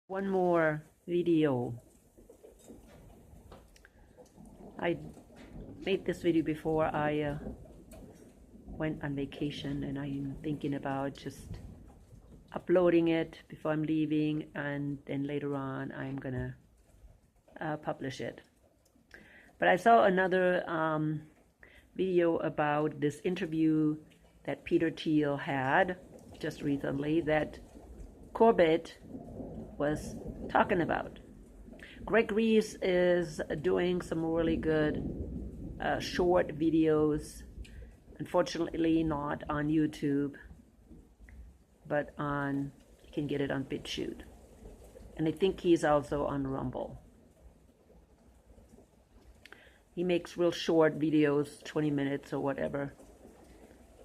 One more video. I made this video before I went on vacation, and I'm thinking about just uploading it before I'm leaving, and then later on I'm gonna publish it. But I saw another video about this interview that Peter Thiel had just recently that Corbett was talking about. Greg Reese is doing some really good short videos, unfortunately not on YouTube, but you can get it on BitChute. And I think he's also on Rumble. He makes real short videos, 20 minutes or whatever.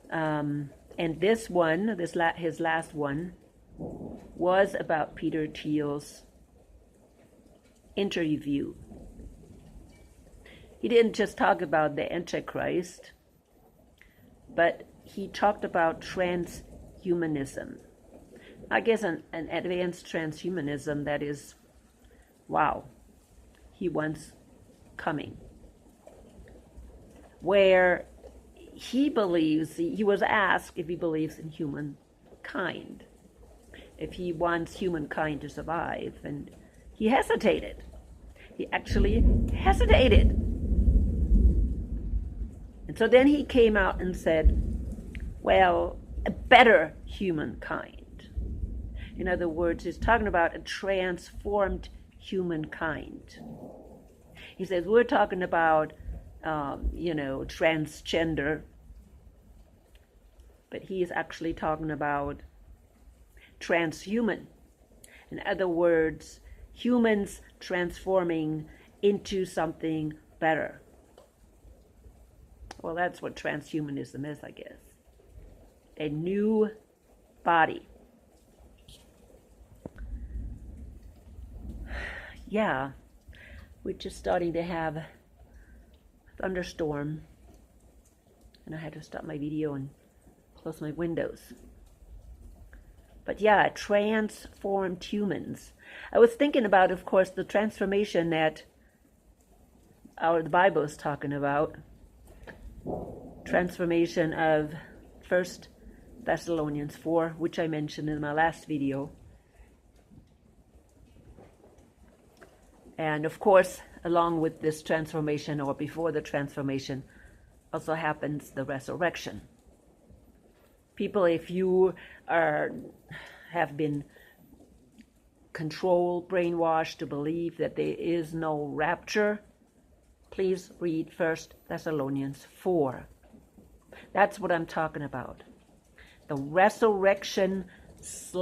And this one, his last one, was about Peter Thiel's interview. He didn't just talk about the Antichrist, but he talked about transhumanism. I guess an advanced transhumanism that is, wow, he wants coming. Where he believes, he was asked if he believes in humankind, if he wants humankind to survive, and he hesitated. He actually hesitated. And so then he came out and said, well, a better humankind. In other words, he's talking about a transformed humankind. He says, we're talking about, transgender, but he is actually talking about transhuman. In other words, humans transforming into something better. Well, that's what transhumanism is, I guess. A new body. Yeah, we're just starting to have a thunderstorm, and I had to stop my video and close my windows. But yeah, transformed humans. I was thinking about, of course, the transformation that the Bible is talking about. Transformation of 1 Thessalonians 4, which I mentioned in my last video. And of course, along with this transformation, or before the transformation, also happens the resurrection. People, if you have been controlled, brainwashed to believe that there is no rapture, please read 1 Thessalonians 4. That's what I'm talking about. The resurrection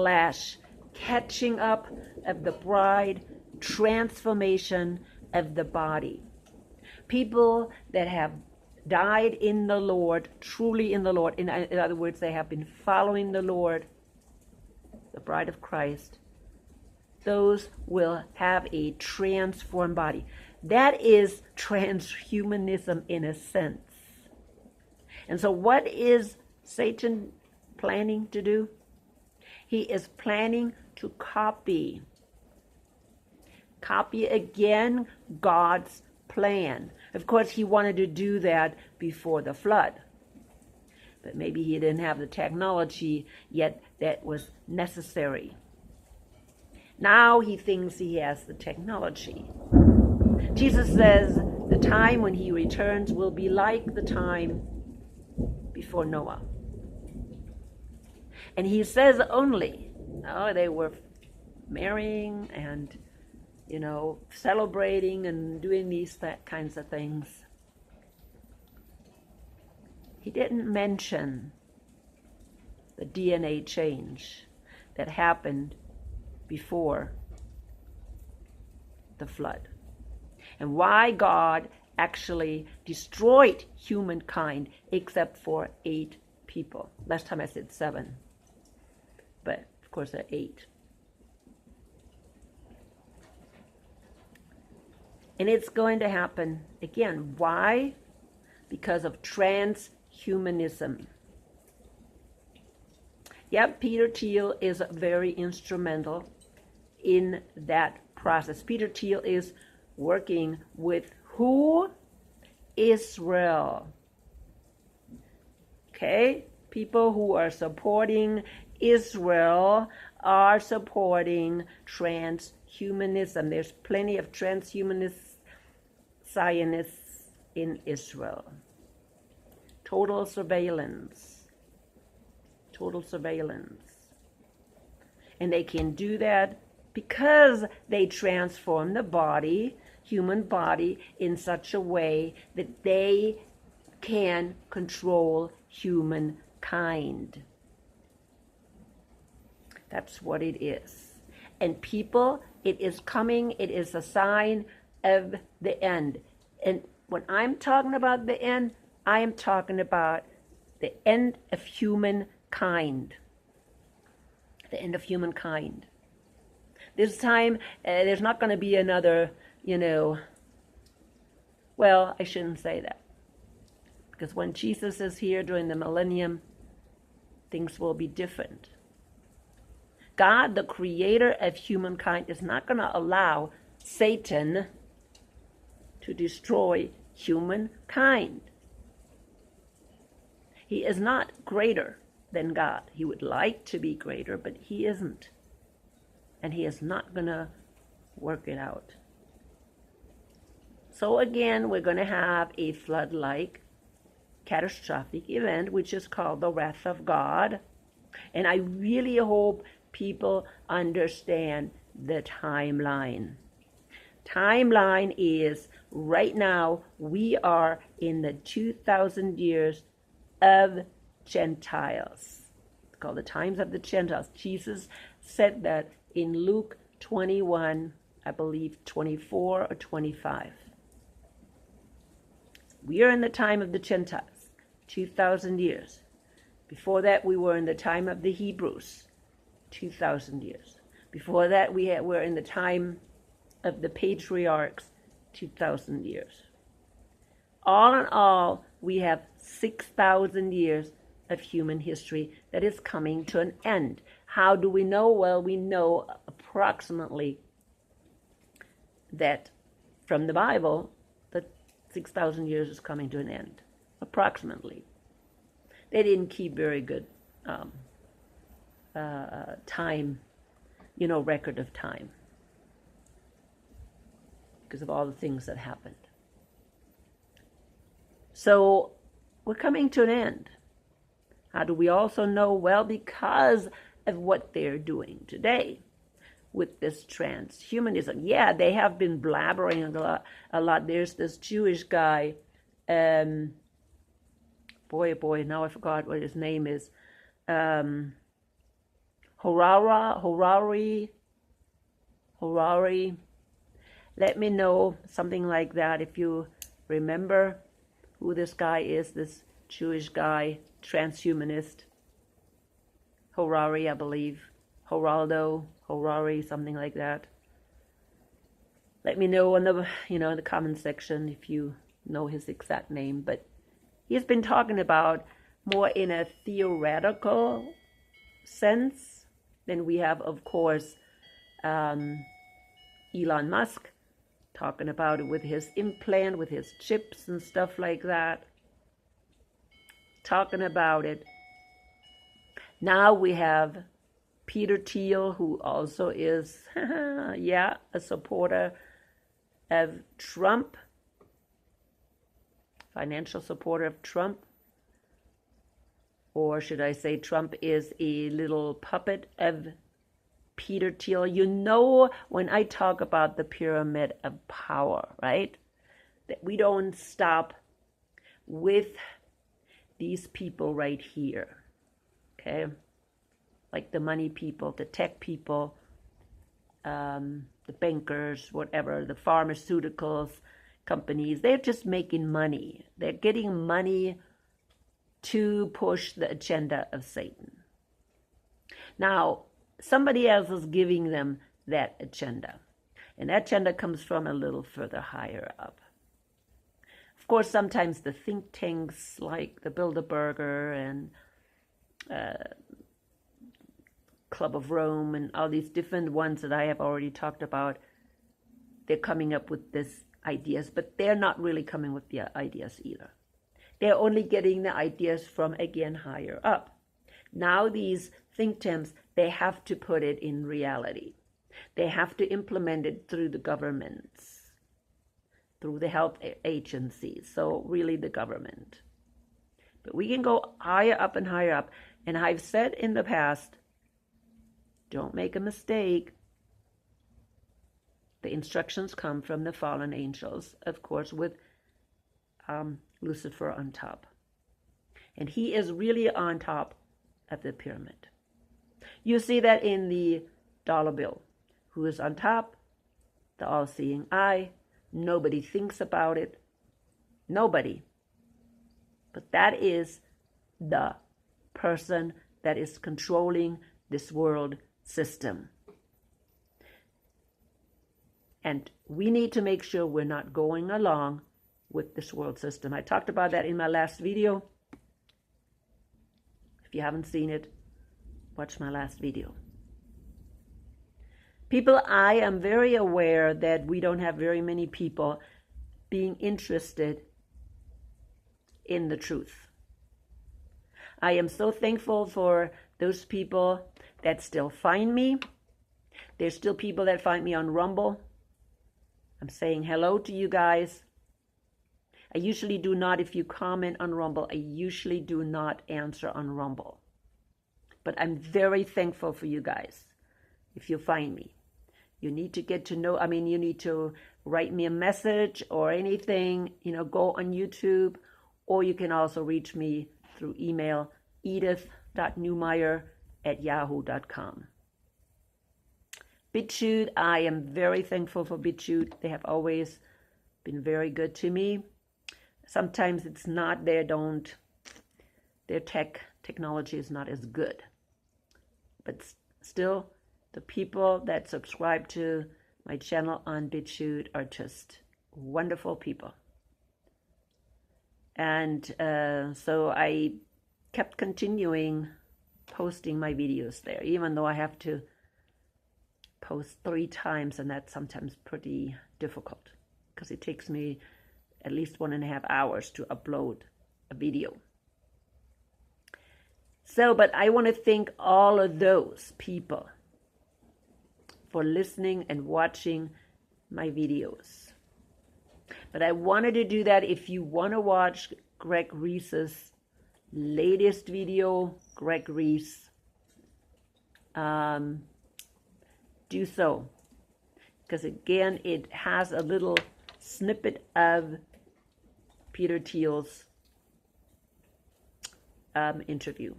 / catching up of the bride, transformation of the body. People that have died in the Lord, truly in the Lord. In other words, they have been following the Lord, the bride of Christ. Those will have a transformed body. That is transhumanism in a sense. And so what is Satan planning to do? He is planning to copy again God's plan. Of course, he wanted to do that before the flood. But maybe he didn't have the technology yet that was necessary. Now he thinks he has the technology. Jesus says the time when he returns will be like the time before Noah. And he says only, they were marrying and celebrating and doing that kinds of things. He didn't mention the DNA change that happened before the flood, and why God actually destroyed humankind except for 8 people. Last time I said 7, but of course there are 8. And it's going to happen again. Why? Because of transhumanism. Yep, Peter Thiel is very instrumental in that process. Peter Thiel is working with who? Israel. Okay? People who are supporting Israel are supporting transhumanism. There's plenty of transhumanist Zionists in Israel. Total surveillance. Total surveillance. And they can do that because they transform the body, human body, in such a way that they can control humankind. That's what it is. And people, it is coming, it is a sign of the end. And when I'm talking about the end, I am talking about the end of humankind. The end of humankind. This time, there's not going to be another, well, I shouldn't say that. Because when Jesus is here during the millennium, things will be different. God, the creator of humankind, is not going to allow Satan to destroy humankind. He is not greater than God. He would like to be greater, but he isn't. And he is not going to work it out. So again, we're going to have a flood-like catastrophic event, which is called the wrath of God. And I really hope people understand the timeline. Timeline is right now we are in the 2,000 years of Gentiles. It's called the times of the Gentiles. Jesus said that in Luke 21, I believe 24 or 25. We are in the time of the Gentiles, 2,000 years. Before that, we were in the time of the Hebrews, 2,000 years. Before that, we were in the time of the patriarchs, 2,000 years. All in all, we have 6,000 years of human history that is coming to an end. How do we know? Well, we know approximately that from the Bible that 6,000 years is coming to an end. Approximately. They didn't keep very good time, record of time, because of all the things that happened. So we're coming to an end. How do we also know? Well, because of what they're doing today with this transhumanism. Yeah, they have been blabbering a lot. There's this Jewish guy, boy, now I forgot what his name is. Harari. Let me know, something like that, if you remember who this guy is, this Jewish guy, transhumanist. Harari, I believe. Harari, something like that. Let me know in the in the comment section if you know his exact name. But he's been talking about more in a theoretical sense. Then we have, of course, Elon Musk talking about it with his implant, with his chips and stuff like that. Talking about it. Now we have Peter Thiel, who also is, a supporter of Trump, financial supporter of Trump. Or should I say Trump is a little puppet of Peter Thiel. You know when I talk about the pyramid of power, right? That we don't stop with these people right here, okay? Like the money people, the tech people, the bankers, whatever, the pharmaceuticals companies. They're just making money. They're getting money to push the agenda of Satan. Now, somebody else is giving them that agenda. And that agenda comes from a little further higher up. Of course, sometimes the think tanks like the Bilderberger and Club of Rome and all these different ones that I have already talked about, they're coming up with these ideas, but they're not really coming with the ideas either. They're only getting the ideas from, again, higher up. Now these think tanks, they have to put it in reality. They have to implement it through the governments, through the health agencies, so really the government. But we can go higher up and higher up. And I've said in the past, don't make a mistake. The instructions come from the fallen angels, of course, with Lucifer on top. And he is really on top of the pyramid. You see that in the dollar bill. Who is on top? The all-seeing eye. Nobody thinks about it. Nobody. But that is the person that is controlling this world system. And we need to make sure we're not going along with this world system. I talked about that in my last video. If you haven't seen it, watch my last video. People, I am very aware that we don't have very many people being interested in the truth. I am so thankful for those people that still find me. There's still people that find me on Rumble. I'm saying hello to you guys. I usually do not, if you comment on Rumble, I usually do not answer on Rumble. But I'm very thankful for you guys if you find me. You need to get to know, you need to write me a message or anything, go on YouTube, or you can also reach me through email, edith.newmeyer@yahoo.com. BitChute, I am very thankful for BitChute. They have always been very good to me. Sometimes it's not, their technology is not as good. But still, the people that subscribe to my channel on BitChute are just wonderful people. And so I kept continuing posting my videos there, even though I have to post 3 times, and that's sometimes pretty difficult because it takes me at least 1.5 hours to upload a video. So, but I want to thank all of those people for listening and watching my videos. But I wanted to do that. If you want to watch Greg Reese's latest video, Greg Reese, do so. Because again, it has a little snippet of Peter Thiel's interview.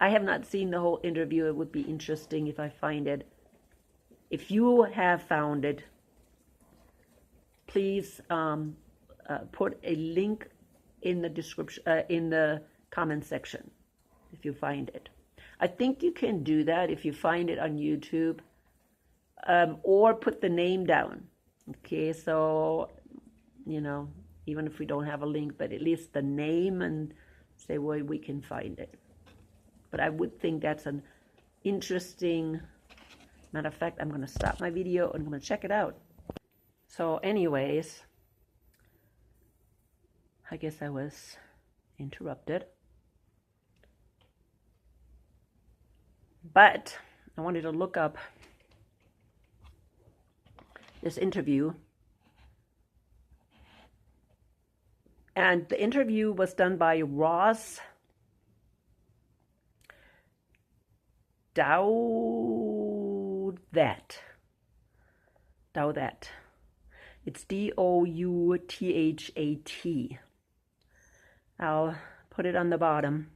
I have not seen the whole interview. It would be interesting if I find it. If you have found it, please put a link in the description, in the comment section, if you find it. I think you can do that if you find it on YouTube, or put the name down. Okay, so, even if we don't have a link, but at least the name, and say where we can find it. But I would think that's an interesting. Matter of fact, I'm going to stop my video and I'm going to check it out. So anyways, I guess I was interrupted. But I wanted to look up this interview. And the interview was done by Ross Douthat. It's Douthat. I'll put it on the bottom.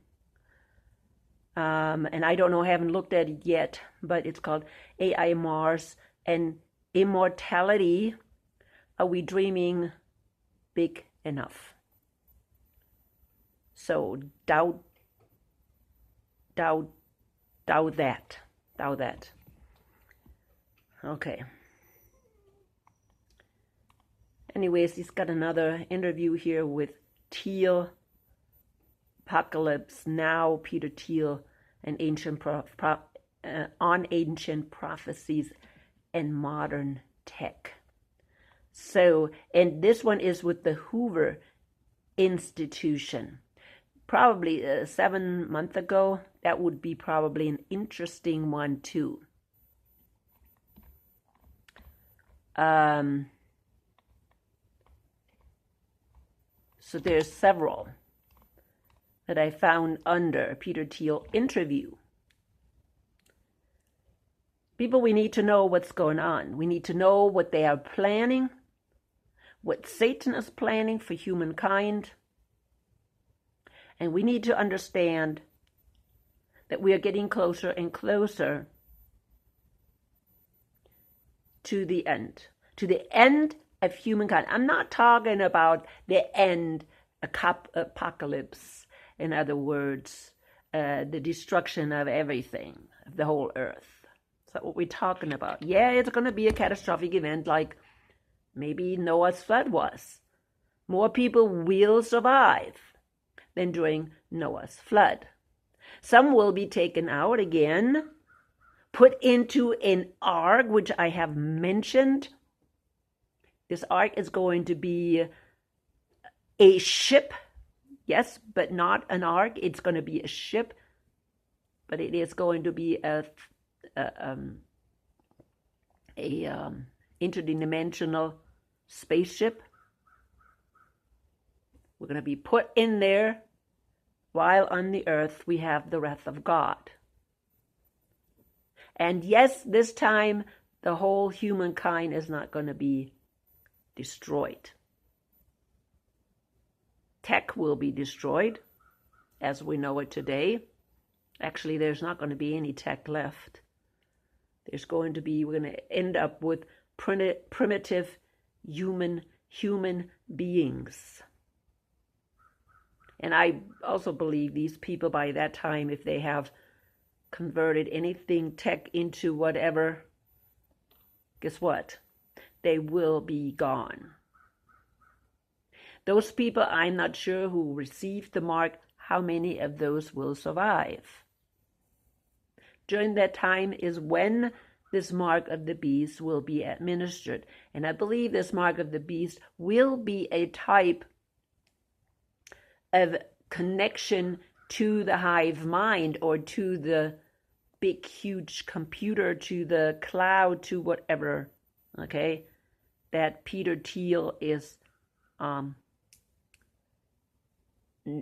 And I don't know, I haven't looked at it yet, but it's called AI, Mars, and Immortality. Are we dreaming big enough? So doubt that. Okay. Anyways, he's got another interview here with Thiel, Apocalypse Now, Peter Thiel, and Ancient on ancient prophecies and modern tech. So, and this one is with the Hoover Institution. Probably 7 months ago. That would be probably an interesting one too. So there's several that I found under Peter Thiel interview. People, we need to know what's going on. We need to know what they are planning, what Satan is planning for humankind. And we need to understand that we are getting closer and closer to the end of humankind. I'm not talking about the end, apocalypse, in other words, the destruction of everything, of the whole earth. That's what we're talking about. Yeah, it's going to be a catastrophic event like maybe Noah's flood was. More people will survive than during Noah's flood. Some will be taken out again, put into an ark, which I have mentioned. This ark is going to be a ship, yes, but not an ark. It's going to be a ship, but it is going to be a interdimensional spaceship. We're going to be put in there while on the earth we have the wrath of God. And yes, this time the whole humankind is not going to be destroyed. Tech will be destroyed as we know it today. Actually, there's not going to be any tech left. We're going to end up with primitive human beings. And I also believe these people by that time, if they have converted anything tech into whatever, guess what? They will be gone. Those people, I'm not sure who received the mark, how many of those will survive. During that time is when this mark of the beast will be administered. And I believe this mark of the beast will be a type of connection to the hive mind or to the big, huge computer, to the cloud, to whatever, okay, that Peter Thiel is,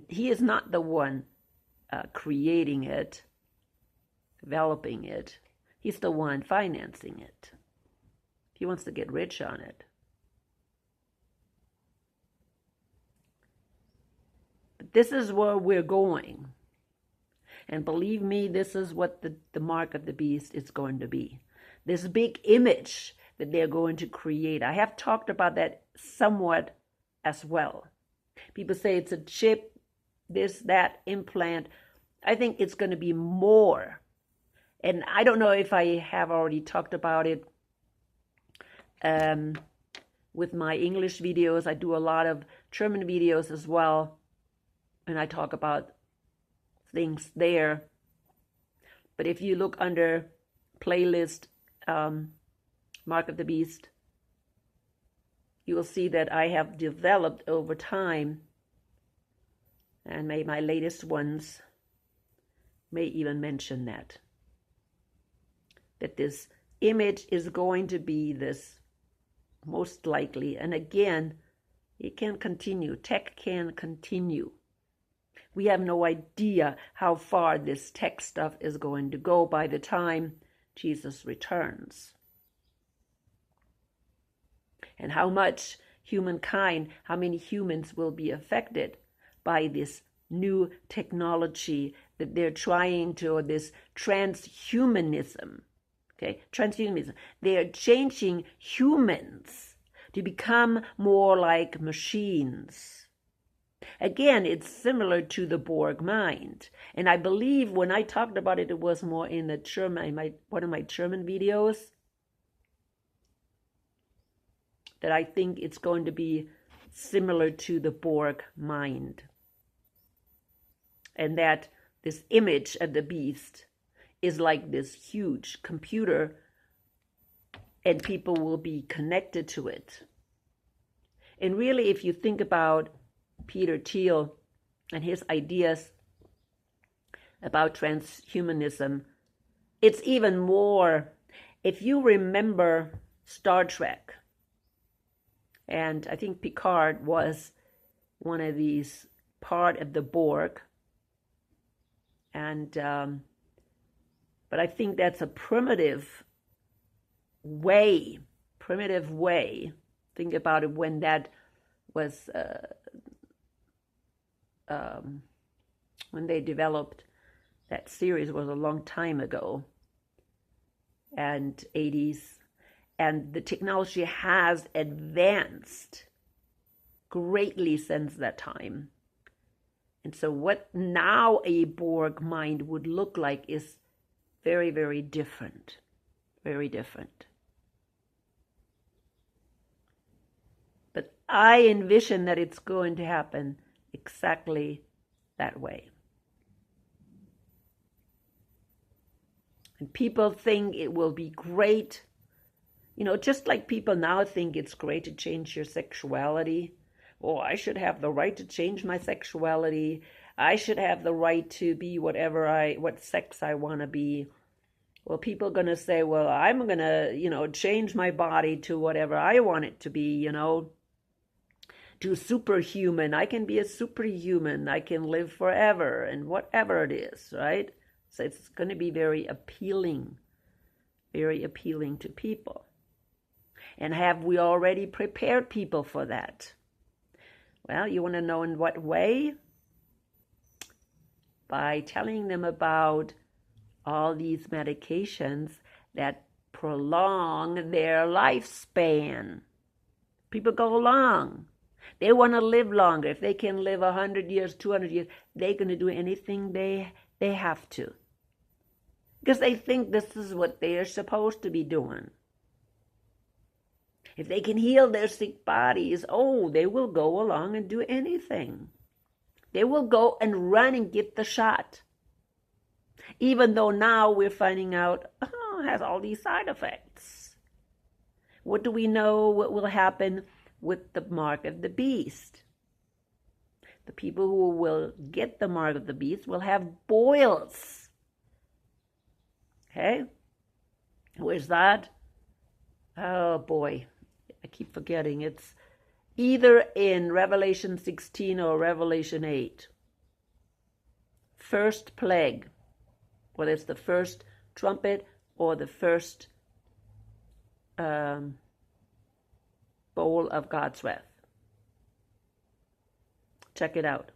he is not the one creating it, developing it. He's the one financing it. He wants to get rich on it. But this is where we're going. And believe me, this is what the mark of the beast is going to be. This big image that they're going to create. I have talked about that somewhat as well. People say it's a chip, this, that, implant. I think it's going to be more. And I don't know if I have already talked about it with my English videos. I do a lot of German videos as well. And I talk about things there. But if you look under playlist Mark of the Beast, you will see that I have developed over time, and my latest ones may even mention that this image is going to be this, most likely. And again, it can continue. Tech can continue. We have no idea how far this tech stuff is going to go by the time Jesus returns. And how much humankind, how many humans will be affected by this new technology that they're trying to, or this transhumanism. Okay, transhumanism. They are changing humans to become more like machines. Again, it's similar to the Borg mind. And I believe when I talked about it, it was more in the German, one of my German videos, that I think it's going to be similar to the Borg mind. And that this image of the beast is like this huge computer, and people will be connected to it. And really, if you think about Peter Thiel and his ideas about transhumanism, it's even more, if you remember Star Trek, and I think Picard was one of these part of the Borg, and but I think that's a primitive way. Think about it, when that was when they developed that series, was a long time ago, and 80s, and the technology has advanced greatly since that time. And so what now a Borg mind would look like is very, very different. Very different. But I envision that it's going to happen exactly that way. And people think it will be great. You know, just like people now think it's great to change your sexuality. Oh, I should have the right to change my sexuality. I should have the right to be what sex I want to be. Well, people are going to say, well, I'm going to, change my body to whatever I want it to be, to superhuman. I can be a superhuman. I can live forever, and whatever it is, right? So it's going to be very appealing to people. And have we already prepared people for that? Well, you want to know in what way? By telling them about all these medications that prolong their lifespan. People go along. They want to live longer. If they can live 100 years, 200 years, they're going to do anything they have to. Because they think this is what they are supposed to be doing. If they can heal their sick bodies, they will go along and do anything. They will go and run and get the shot. Even though now we're finding out, it has all these side effects. What do we know what will happen with the mark of the beast? The people who will get the mark of the beast will have boils. Okay? Where's that? Oh boy, I keep forgetting. It's either in Revelation 16 or Revelation 8. First plague. Whether it's the first trumpet or the first bowl of God's wrath. Check it out.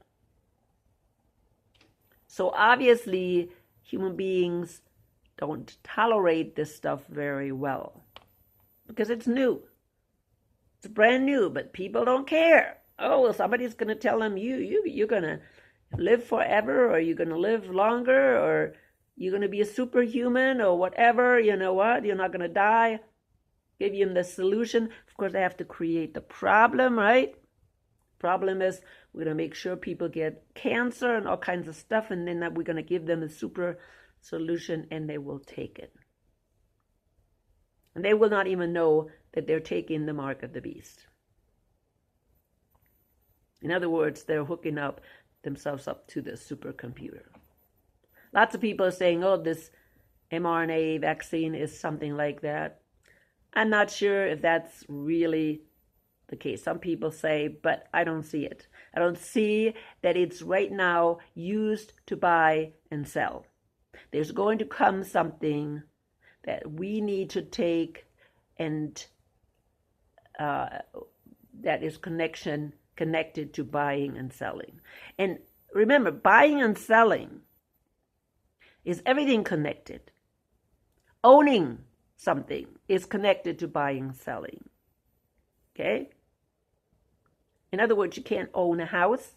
So obviously, human beings don't tolerate this stuff very well because it's new. It's brand new, but people don't care. Oh, well, somebody's going to tell them you're going to live forever, or you're going to live longer, or you're going to be a superhuman, or whatever. You know what? You're not going to die. Give them the solution. Of course, they have to create the problem, right? Problem is, we're going to make sure people get cancer and all kinds of stuff, and then we're going to give them a super solution, and they will take it. And they will not even know that they're taking the mark of the beast. In other words, they're hooking up themselves up to the supercomputer. Lots of people are saying, this mRNA vaccine is something like that. I'm not sure if that's really the case. Some people say, but I don't see it. I don't see that it's right now used to buy and sell. There's going to come something that we need to take, and that is connected to buying and selling. And remember, buying and selling is everything connected. Owning something is connected to buying and selling. Okay? In other words, you can't own a house.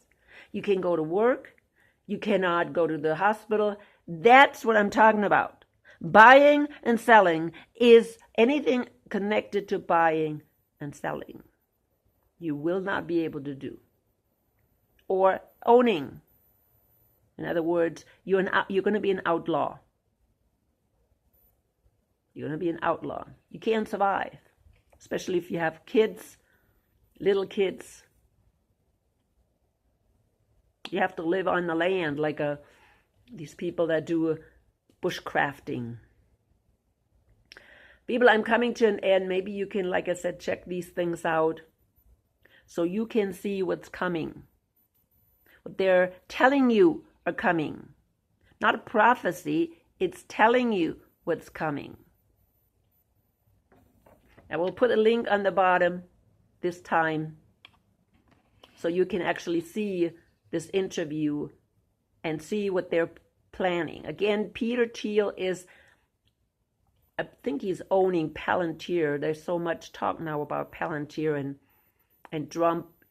You can go to work. You cannot go to the hospital. That's what I'm talking about. Buying and selling is anything connected to buying and selling. You will not be able to do. Or owning. In other words, you're going to be an outlaw. You're going to be an outlaw. You can't survive, especially if you have kids, little kids. You have to live on the land like these people that do bushcrafting. People, I'm coming to an end. Maybe you can, like I said, check these things out so you can see what's coming. What they're telling you are coming. Not a prophecy, it's telling you what's coming. I will put a link on the bottom this time so you can actually see this interview and see what they're planning. Again, Peter Thiel is, I think he's owning Palantir. There's so much talk now about Palantir and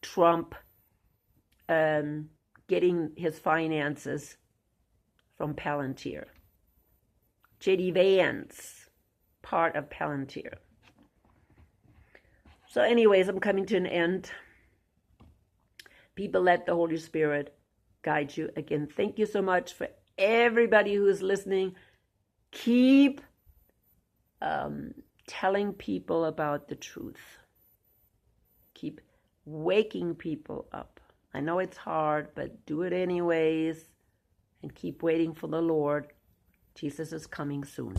Trump getting his finances from Palantir. J.D. Vance, part of Palantir. So anyways, I'm coming to an end. People, let the Holy Spirit guide you. Again, thank you so much for everybody who is listening. Keep telling people about the truth. Keep waking people up. I know it's hard, but do it anyways. And keep waiting for the Lord. Jesus is coming soon.